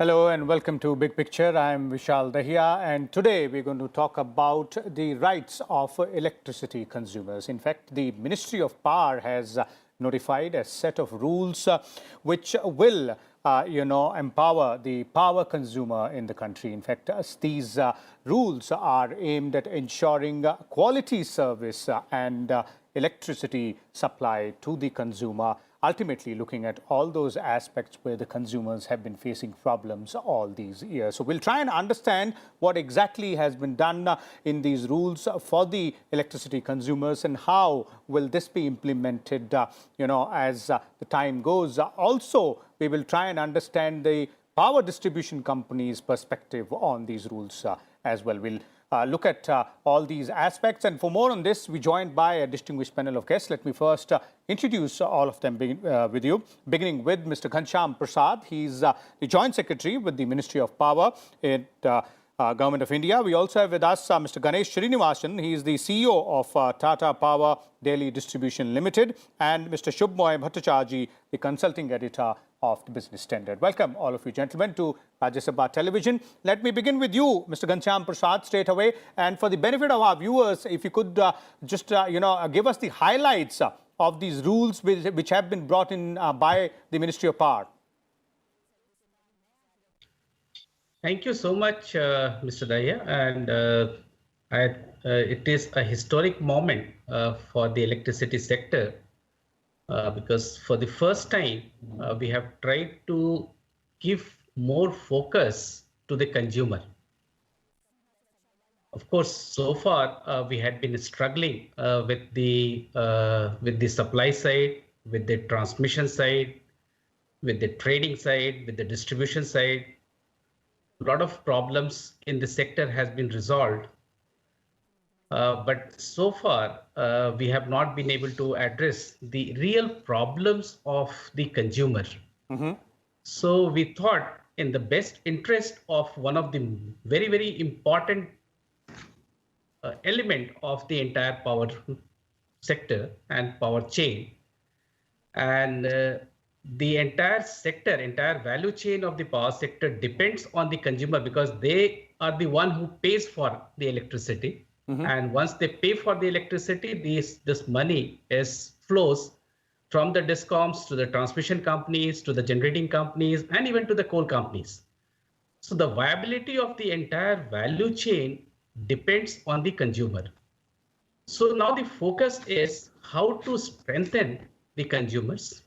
Hello and welcome to Big Picture. I'm Vishal Dahiya, and today we're going to talk about the rights of electricity consumers. In fact, the Ministry of Power has notified a set of rules which will empower the power consumer in the country. In fact, these rules are aimed at ensuring quality service and electricity supply to the consumer, ultimately looking at all those aspects where the consumers have been facing problems all these years. So we'll try and understand what exactly has been done in these rules for the electricity consumers and how will this be implemented, as the time goes. Also, we will try and understand the power distribution companies' perspective on these rules as well. We'll look at all these aspects. And for more on this, we're joined by a distinguished panel of guests. Let me first introduce all of them with you, beginning with Mr. Ghanshyam Prasad. He's the Joint Secretary with the Ministry of Power in Government of India. We also have with us Mr. Ganesh Srinivasan. He is the CEO of Tata Power-DDL Distribution Limited, and Mr. Shubhmoy Bhattacharjee, the Consulting Editor of the Business Standard. Welcome, all of you gentlemen, to Rajya Sabha Television. Let me begin with you, Mr. Ghanshyam Prasad, straight away. And for the benefit of our viewers, if you could just give us the highlights of these rules which have been brought in by the Ministry of Power. Thank you so much, Mr. Daya. And it is a historic moment for the electricity sector because for the first time, we have tried to give more focus to the consumer. Of course, so far we had been struggling with the supply side, with the transmission side, with the trading side, with the distribution side. A lot of problems in the sector has been resolved. But so far, we have not been able to address the real problems of the consumer. So we thought, in the best interest of one of the very, very important element of the entire power sector and power chain, and the entire sector, entire value chain of the power sector depends on the consumer because they are the one who pays for the electricity. And once they pay for the electricity, this money flows from the discoms to the transmission companies, to the generating companies, and even to the coal companies. So the viability of the entire value chain depends on the consumer. So now the focus is how to strengthen the consumers.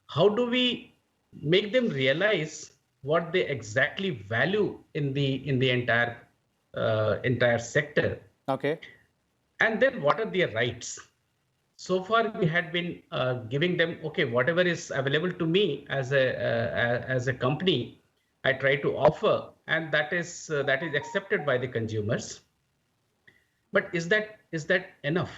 How do we make them realize what they exactly value in the entire sector? Okay. And then what are their rights? So far, we had been giving them, okay, whatever is available to me as a company, I try to offer, and that is accepted by the consumers. But is that enough?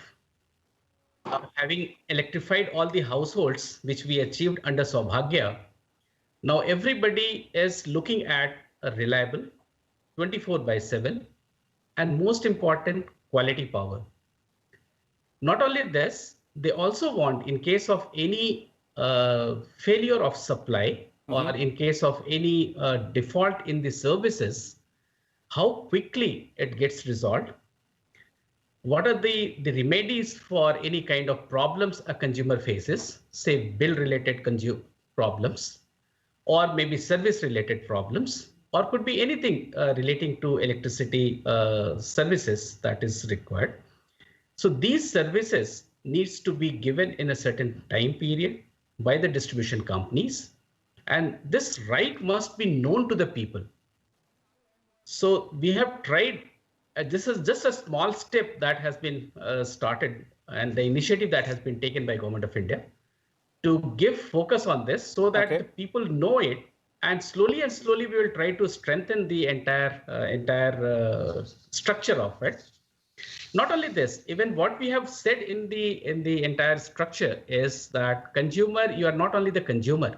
Having electrified all the households, which we achieved under Saubhagya, now everybody is looking at a reliable 24/7 and most important, quality power. Not only this, they also want, in case of any failure of supply or in case of any default in the services, how quickly it gets resolved. What are the remedies for any kind of problems a consumer faces, say bill-related problems, or maybe service-related problems, or could be anything relating to electricity services that is required. So these services needs to be given in a certain time period by the distribution companies, and this right must be known to the people. So we have tried. This is just a small step that has been started, and the initiative that has been taken by Government of India to give focus on this so that the people know it, and slowly we will try to strengthen the entire structure of it. Not only this, even what we have said in the entire structure is that consumer, you are not only the consumer,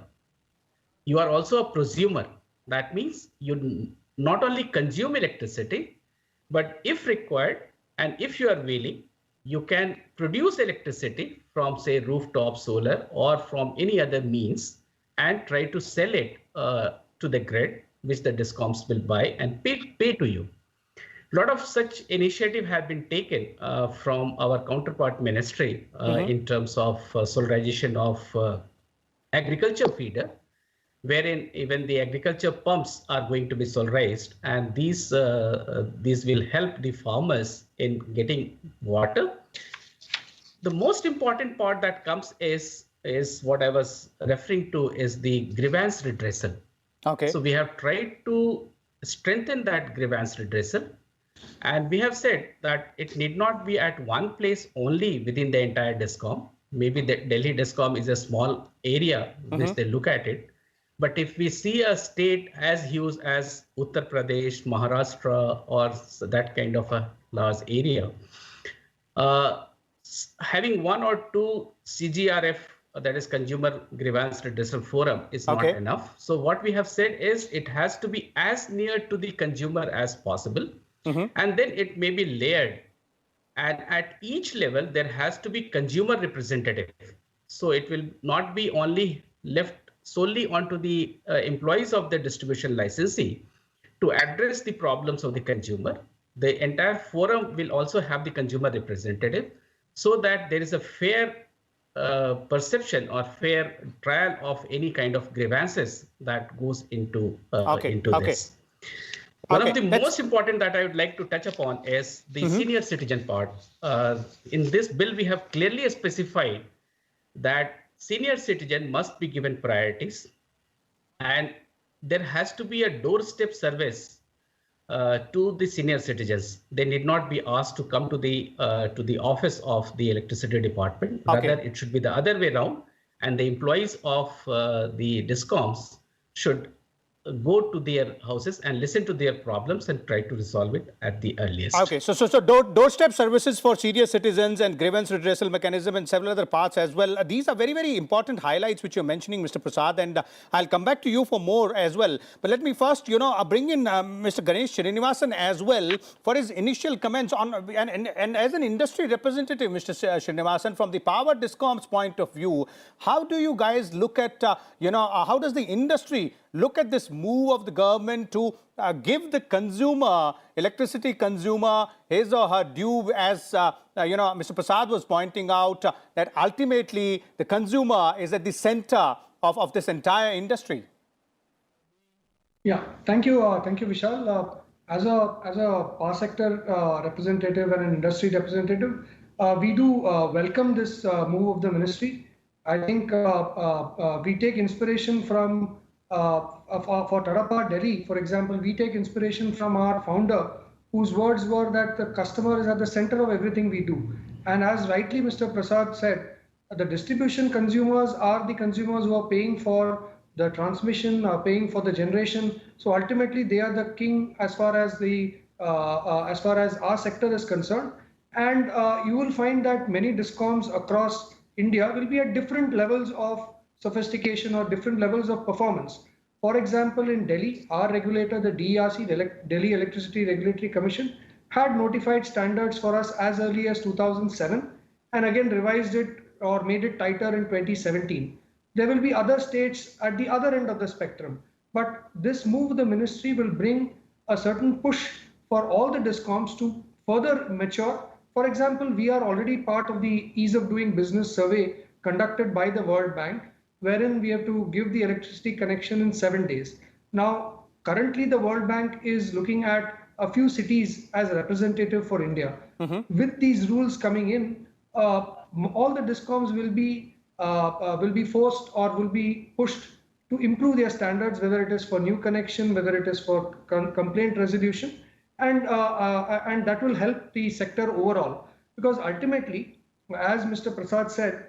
you are also a prosumer. That means you not only consume electricity, but if required, and if you are willing, you can produce electricity from, say, rooftop solar or from any other means and try to sell it to the grid which the discoms will buy and pay to you. A lot of such initiative have been taken from our counterpart ministry in terms of solarization of agriculture feeder, wherein even the agriculture pumps are going to be solarized, and these will help the farmers in getting water. The most important part that comes is what I was referring to is the grievance redressal. Okay. So we have tried to strengthen that grievance redressal, and we have said that it need not be at one place only within the entire discom. Maybe the Delhi discom is a small area which they look at it. But if we see a state as huge as Uttar Pradesh, Maharashtra, or that kind of a large area, having one or two CGRF, that is Consumer Grievance Redressal Forum, is not enough. So what we have said is it has to be as near to the consumer as possible. And then it may be layered. And at each level, there has to be consumer representative. So it will not be only left solely onto the employees of the distribution licensee to address the problems of the consumer. The entire forum will also have the consumer representative, so that there is a fair perception or fair trial of any kind of grievances that goes into this. One of the most important that I would like to touch upon is the senior citizen part. In this bill, we have clearly specified that senior citizen must be given priorities, and there has to be a doorstep service to the senior citizens. They need not be asked to come to the office of the electricity department. Rather, it should be the other way around, and the employees of the discoms should go to their houses and listen to their problems and try to resolve it at the earliest. Okay, so doorstep services for senior citizens and grievance redressal mechanism and several other parts as well. These are very, very important highlights which you're mentioning, Mr. Prasad, and I'll come back to you for more as well. But let me first, bring in Mr. Ganesh Srinivasan as well for his initial comments on, and as an industry representative, Mr. Srinivasan, from the power discoms point of view, how do you guys look at, how does the industry look at this move of the government to give the consumer, electricity consumer, his or her due, as Mr. Prasad was pointing out, that ultimately the consumer is at the center of this entire industry? Yeah, thank you, Vishal. As a power sector representative and an industry representative, we do welcome this move of the ministry. I think we take inspiration from for Tata Power-Delhi, for example, we take inspiration from our founder, whose words were that the customer is at the center of everything we do. And as rightly Mr. Prasad said, the distribution consumers are the consumers who are paying for the transmission, paying for the generation. So ultimately, they are the king as far as our sector is concerned. And you will find that many discoms across India will be at different levels of sophistication or different levels of performance. For example, in Delhi, our regulator, the DERC, Delhi Electricity Regulatory Commission, had notified standards for us as early as 2007 and again revised it or made it tighter in 2017. There will be other states at the other end of the spectrum, but this move of the ministry will bring a certain push for all the discoms to further mature. For example, we are already part of the ease of doing business survey conducted by the World Bank, wherein we have to give the electricity connection in 7 days. Now, currently the World Bank is looking at a few cities as representative for India. With these rules coming in, all the discoms will be forced or will be pushed to improve their standards, whether it is for new connection, whether it is for complaint resolution, and that will help the sector overall. Because ultimately, as Mr. Prasad said,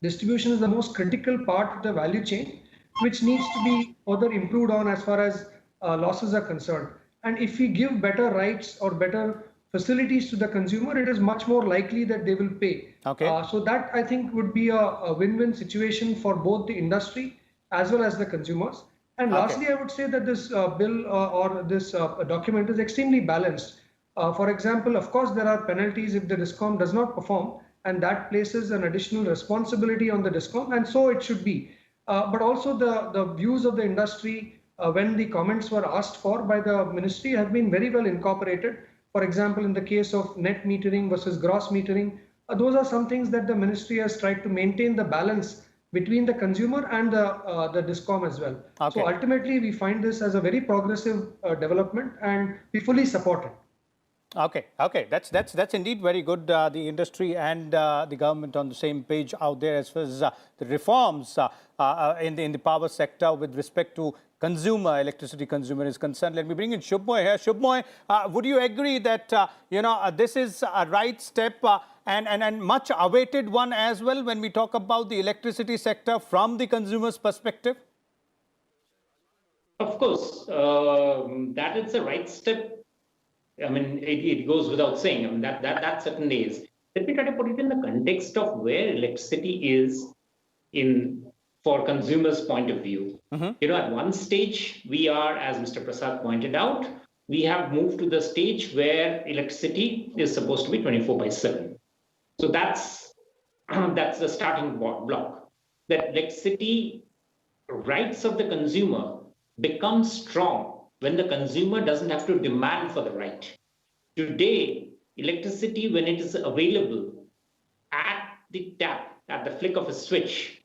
distribution is the most critical part of the value chain, which needs to be further improved on as far as losses are concerned. And if we give better rights or better facilities to the consumer, it is much more likely that they will pay. So that, I think, would be a win-win situation for both the industry as well as the consumers. And lastly, I would say that this bill or this document is extremely balanced. For example, of course, there are penalties if the discom does not perform, and that places an additional responsibility on the discom, and so it should be. But also the views of the industry when the comments were asked for by the ministry, have been very well incorporated. For example, in the case of net metering versus gross metering, those are some things that the ministry has tried to maintain the balance between the consumer and the discom as well. Okay. So ultimately, we find this as a very progressive development, and we fully support it. Okay. That's indeed very good. The industry and the government on the same page out there as far as the reforms in the power sector with respect to electricity consumer is concerned. Let me bring in Shubhmoy here. Shubhmoy, would you agree that this is a right step and much awaited one as well when we talk about the electricity sector from the consumer's perspective? Of course, that is the right step. I mean, it goes without saying. I mean, that certainly is. Let me try to put it in the context of where electricity is for consumers' point of view. At one stage, we are, as Mr. Prasad pointed out, we have moved to the stage where electricity is supposed to be 24/7. So that's the starting block. That electricity rights of the consumer become strong when the consumer doesn't have to demand for the right. Today, electricity, when it is available at the tap, at the flick of a switch,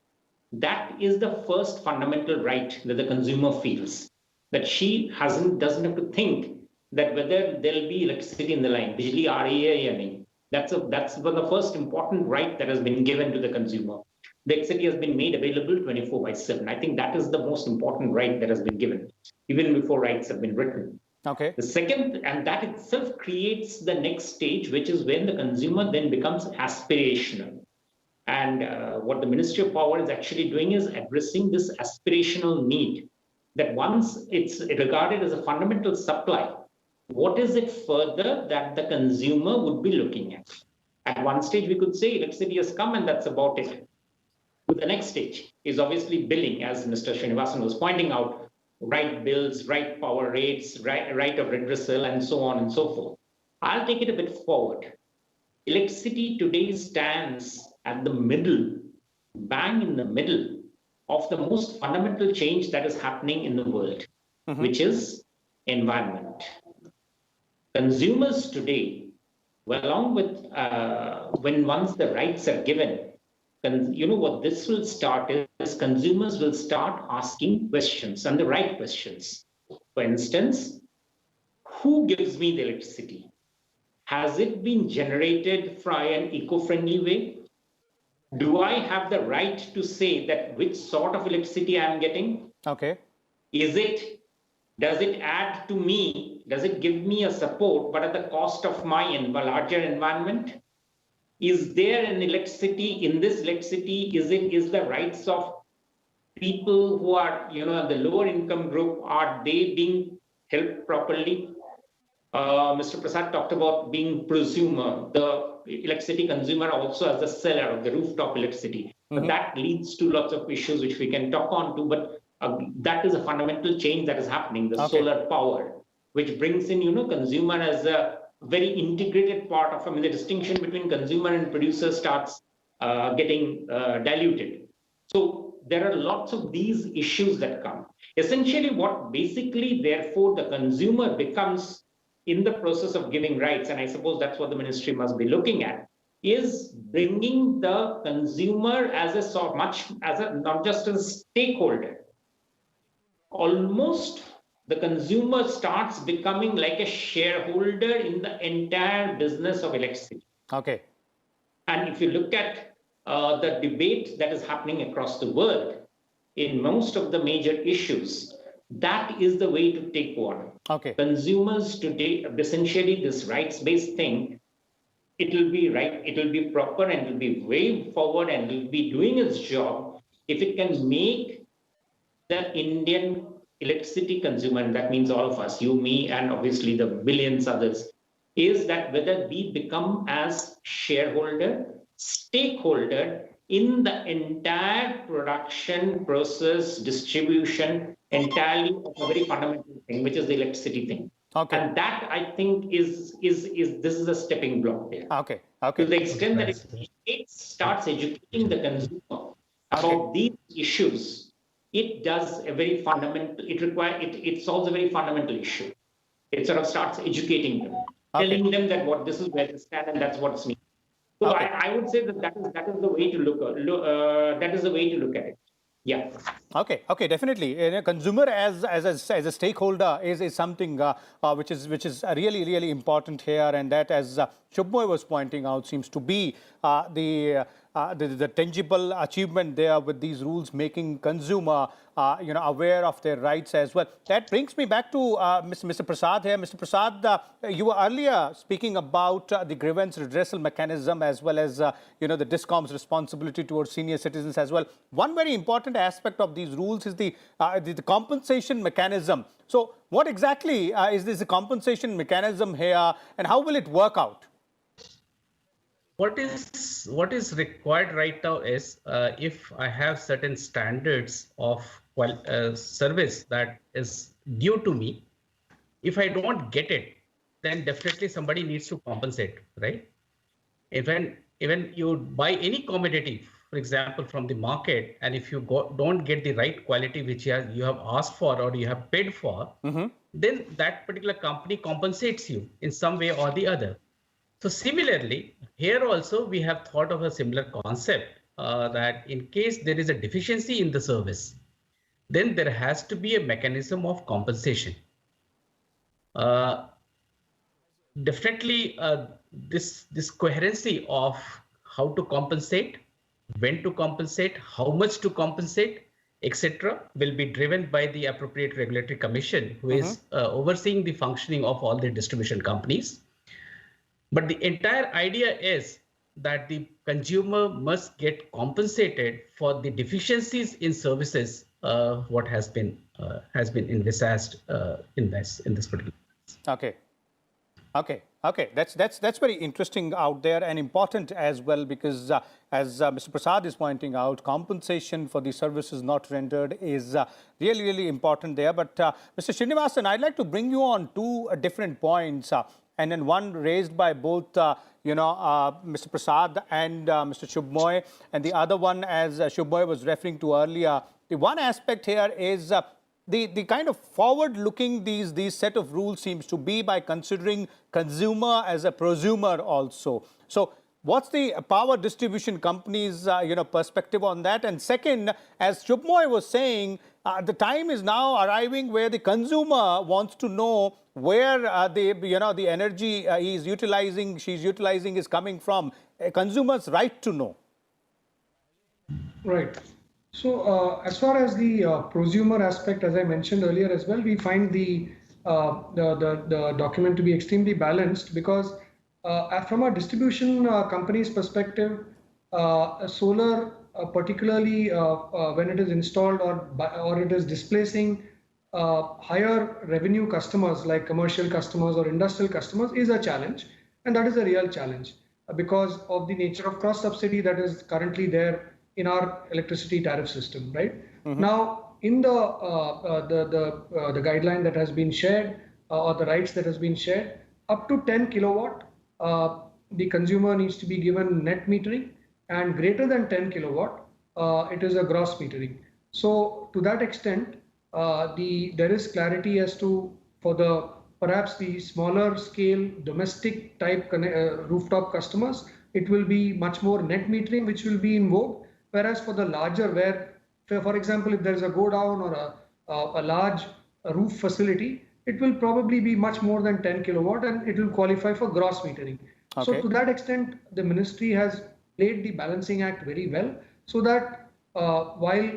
that is the first fundamental right that the consumer feels. That she doesn't have to think that whether there'll be electricity in the line, bijli aa rahi hai ya nahi. That's the first important right that has been given to the consumer. The electricity has been made available 24/7. I think that is the most important right that has been given, even before rights have been written. Okay. The second, and that itself creates the next stage, which is when the consumer then becomes aspirational. And what the Ministry of Power is actually doing is addressing this aspirational need, that once it's regarded as a fundamental supply, what is it further that the consumer would be looking at? At one stage, we could say electricity has come and that's about it. But the next stage is obviously billing, as Mr. Srinivasan was pointing out, right bills, right power rates, right of redressal, and so on and so forth. I'll take it a bit forward. Electricity today stands at the middle, bang in the middle of the most fundamental change that is happening in the world, which is environment. Consumers today, along with once the rights are given, what this will start is consumers will start asking questions, and the right questions. For instance, who gives me the electricity? Has it been generated by an eco-friendly way? Do I have the right to say that which sort of electricity I am getting? Okay. Does it add to me? Does it give me a support, but at the cost of my larger environment? Is there an electricity in this electricity? Is the rights of people who are, the lower income group, are they being helped properly? Mr. Prasad talked about being prosumer, the electricity consumer also as the seller of the rooftop electricity. But that leads to lots of issues which we can talk on to, but that is a fundamental change that is happening, the solar power, which brings in, consumer as a very integrated part of, the distinction between consumer and producer starts getting diluted. So there are lots of these issues that come. Essentially, what basically, therefore, the consumer becomes in the process of giving rights, and I suppose that's what the ministry must be looking at, is bringing the consumer as not just as a stakeholder. Almost the consumer starts becoming like a shareholder in the entire business of electricity. Okay. And if you look at the debate that is happening across the world in most of the major issues, that is the way to take one. Okay. Consumers today, essentially this rights-based thing, it will be right, it will be proper, and it will be way forward, and it will be doing its job if it can make the Indian electricity consumer, and that means all of us, you, me, and obviously the billions others, is that whether we become as shareholder, stakeholder in the entire production process, distribution, entirely of a very fundamental thing, which is the electricity thing. Okay. And that, I think, this is a stepping block there. Okay. To the extent that it starts educating the consumer about these issues it does a very fundamental, it solves a very fundamental issue. It sort of starts educating them, telling them that this is where they stand and that's what's needed. So I would say that is the way to that is the way to look at it. Yeah. Okay, definitely. Consumer as a stakeholder is something which is really important here, and that, as Shubhmoy was pointing out, seems to be the tangible achievement there with these rules, making consumer aware of their rights as well. That brings me back to Mr. Prasad here. Mr. Prasad, you were earlier speaking about the grievance redressal mechanism, as well as the discoms responsibility towards senior citizens as well. One very important aspect of these rules is the compensation mechanism. So what exactly is this compensation mechanism here, and how will it work out? What is required right now is if I have certain standards of service that is due to me, if I don't get it, then definitely somebody needs to compensate, right? Even you buy any commodity, for example, from the market, and if you don't get the right quality which you have asked for or you have paid for, then that particular company compensates you in some way or the other. So similarly, here also we have thought of a similar concept that in case there is a deficiency in the service, then there has to be a mechanism of compensation. Definitely, this coherency of how to compensate, when to compensate, how much to compensate, etc., will be driven by the appropriate regulatory commission who is overseeing the functioning of all the distribution companies. But the entire idea is that the consumer must get compensated for the deficiencies in services what has been envisaged in this particular case. Okay. That's very interesting out there, and important as well, because as Mr. Prasad is pointing out, compensation for the services not rendered is really important there. But Mr. Srinivasan, I'd like to bring you on two different points. And then one raised by both, Mr. Prasad and Mr. Shubhmoy, and the other one, as Shubhmoy was referring to earlier. The one aspect here is the kind of forward-looking these set of rules seems to be by considering consumer as a prosumer also. So what's the power distribution companies' perspective on that? And second, as Shubhmoy was saying, the time is now arriving where the consumer wants to know where the energy she's utilizing is coming from. A consumer's right to know. Right. So as far as the prosumer aspect, as I mentioned earlier as well, we find the document to be extremely balanced, because from a distribution company's perspective, solar, particularly when it is installed or it is displacing higher revenue customers like commercial customers or industrial customers, is a challenge, and that is a real challenge because of the nature of cross subsidy that is currently there in our electricity tariff system, right? Now, in the guideline that has been shared or the rights that has been shared, up to 10 kilowatt, the consumer needs to be given net metering, and greater than 10 kilowatt, it is a gross metering. So to that extent, there is clarity as to, for perhaps the smaller scale domestic type rooftop customers, it will be much more net metering which will be in vogue. Whereas for the larger, where, for example, if there is a go down or a large roof facility, it will probably be much more than 10 kilowatt and it will qualify for gross metering. So to that extent, the ministry has played the balancing act very well, so that while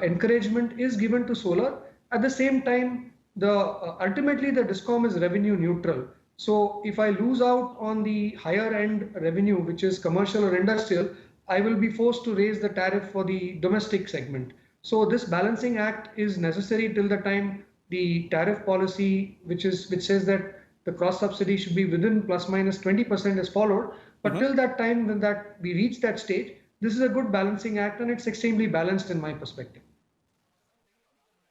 encouragement is given to solar, at the same time, ultimately the discom is revenue neutral. So if I lose out on the higher end revenue, which is commercial or industrial, I will be forced to raise the tariff for the domestic segment. So this balancing act is necessary till the time the tariff policy, which says that the cross subsidy should be within plus minus 20% is followed. But till that time, when we reach that stage, this is a good balancing act, and it's extremely balanced in my perspective.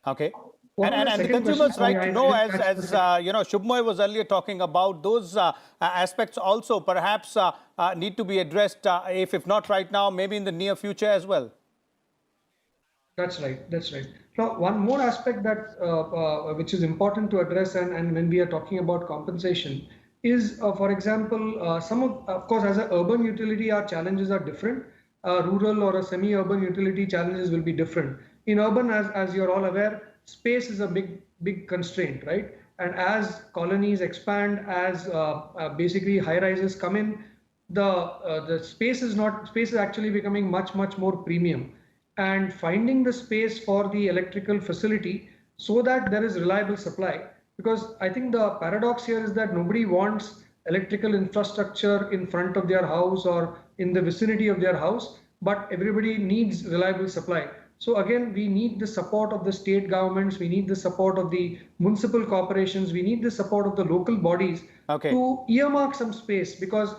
Okay. And the consumer's right to know, as Shubhmoy was earlier talking about, those aspects also perhaps need to be addressed, if not right now, maybe in the near future as well. That's right. That's right. Now, one more aspect that which is important to address, and when we are talking about compensation, is, for example, of course, as an urban utility, our challenges are different. Rural or a semi-urban utility challenges will be different. In urban, as you're all aware, space is a big constraint, right? And as colonies expand, as basically high rises come in, the space is actually becoming much more premium, and finding the space for the electrical facility so that there is reliable supply. Because I think the paradox here is that nobody wants electrical infrastructure in front of their house or in the vicinity of their house, but everybody needs reliable supply. So again, we need the support of the state governments, we need the support of the municipal corporations, we need the support of the local bodies to earmark some space, because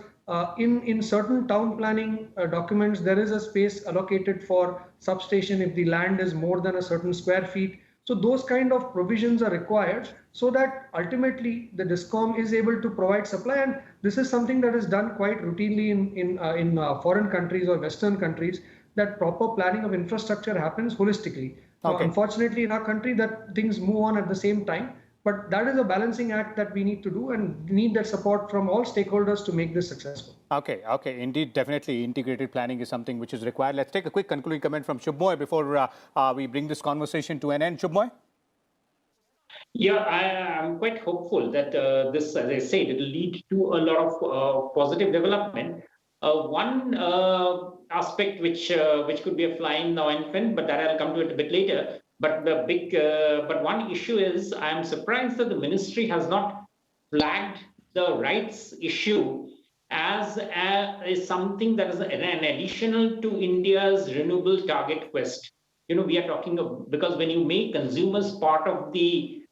in certain town planning documents, there is a space allocated for substation if the land is more than a certain square feet. So those kind of provisions are required so that ultimately the discom is able to provide supply. And this is something that is done quite routinely in foreign countries or Western countries, that proper planning of infrastructure happens holistically. Now, unfortunately, in our country, that things move on at the same time. But that is a balancing act that we need to do, and need that support from all stakeholders to make this successful. Okay. Indeed, definitely integrated planning is something which is required. Let's take a quick concluding comment from Shubhmoy before we bring this conversation to an end. Shubhmoy? Yeah, I'm quite hopeful that this, as I said, it will lead to a lot of positive development. One aspect which could be a fly in the ointment, but that I'll come to it a bit later. But but one issue is, I'm surprised that the ministry has not flagged the rights issue as something that is an additional to India's renewable target quest. We are talking of, because when you make consumers part of the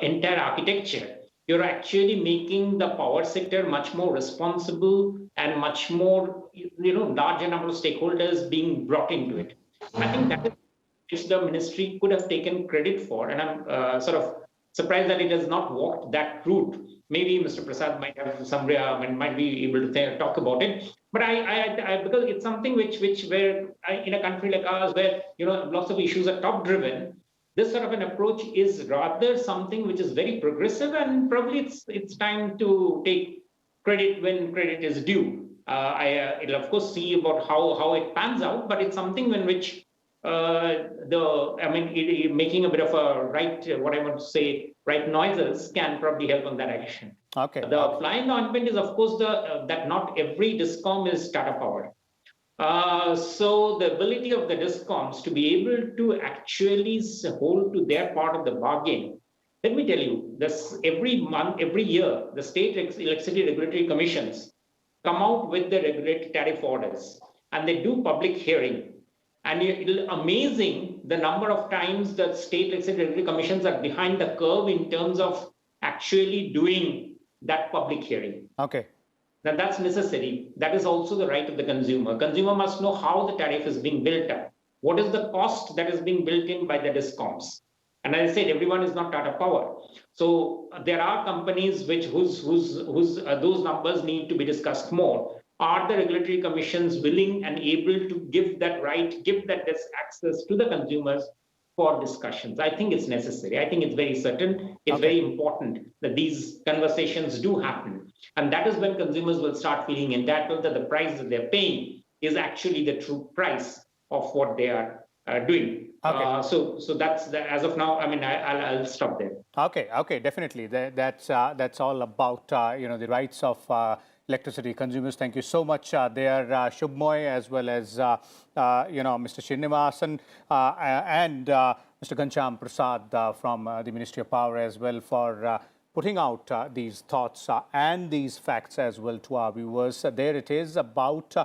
entire architecture, you're actually making the power sector much more responsible and much more, larger number of stakeholders being brought into it. I think that is which the ministry could have taken credit for, and I'm sort of surprised that it has not walked that route. Maybe Mr. Prasad might have some, might be able to talk about it. But I because it's something which where in a country like ours, where lots of issues are top driven, this sort of an approach is rather something which is very progressive, and probably it's time to take credit when credit is due. It'll of course see about how it pans out, but it's something in which making a bit of a right noises can probably help on that action. The fly in the ointment is, of course, that not every discom is Tata Power. So the ability of the discoms to be able to actually hold to their part of the bargain. Let me tell you, this every year, the state electricity regulatory commissions come out with the regulatory tariff orders, and they do public hearing. And it's amazing the number of times that state electricity regulatory commissions are behind the curve in terms of actually doing that public hearing. Now that's necessary. That is also the right of the consumer. Consumer must know how the tariff is being built up. What is the cost that is being built in by the discoms? And as I said, everyone is not Tata Power. So there are companies whose those numbers need to be discussed more. Are the regulatory commissions willing and able to give that access to the consumers for discussions? I think it's necessary. I think it's very certain. It's very important that these conversations do happen. And that is when consumers will start feeling entitled that the price that they're paying is actually the true price of what they are doing. So that's as of now. I mean, I'll stop there. Okay, definitely. That's all about the rights of electricity consumers. Thank you so much there, Shubhmoy, as well as Mr. Srinivasan and Mr. Ghanshyam Prasad from the Ministry of Power as well, for putting out these thoughts and these facts as well to our viewers. There it is about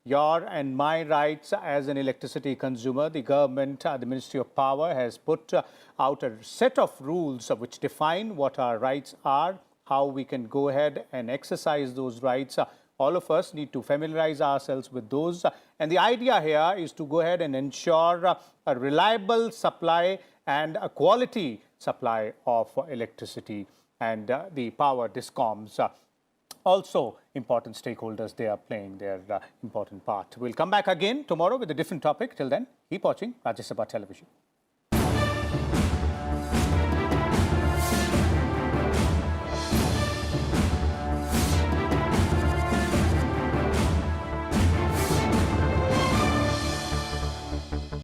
your and my rights as an electricity consumer. The government, the Ministry of Power, has put out a set of rules which define what our rights are, how we can go ahead and exercise those rights. All of us need to familiarize ourselves with those. And the idea here is to go ahead and ensure a reliable supply and a quality supply of electricity. And the power discoms also important stakeholders. They are playing their important part. We'll come back again tomorrow with a different topic. Till then, keep watching Rajya Sabha Television.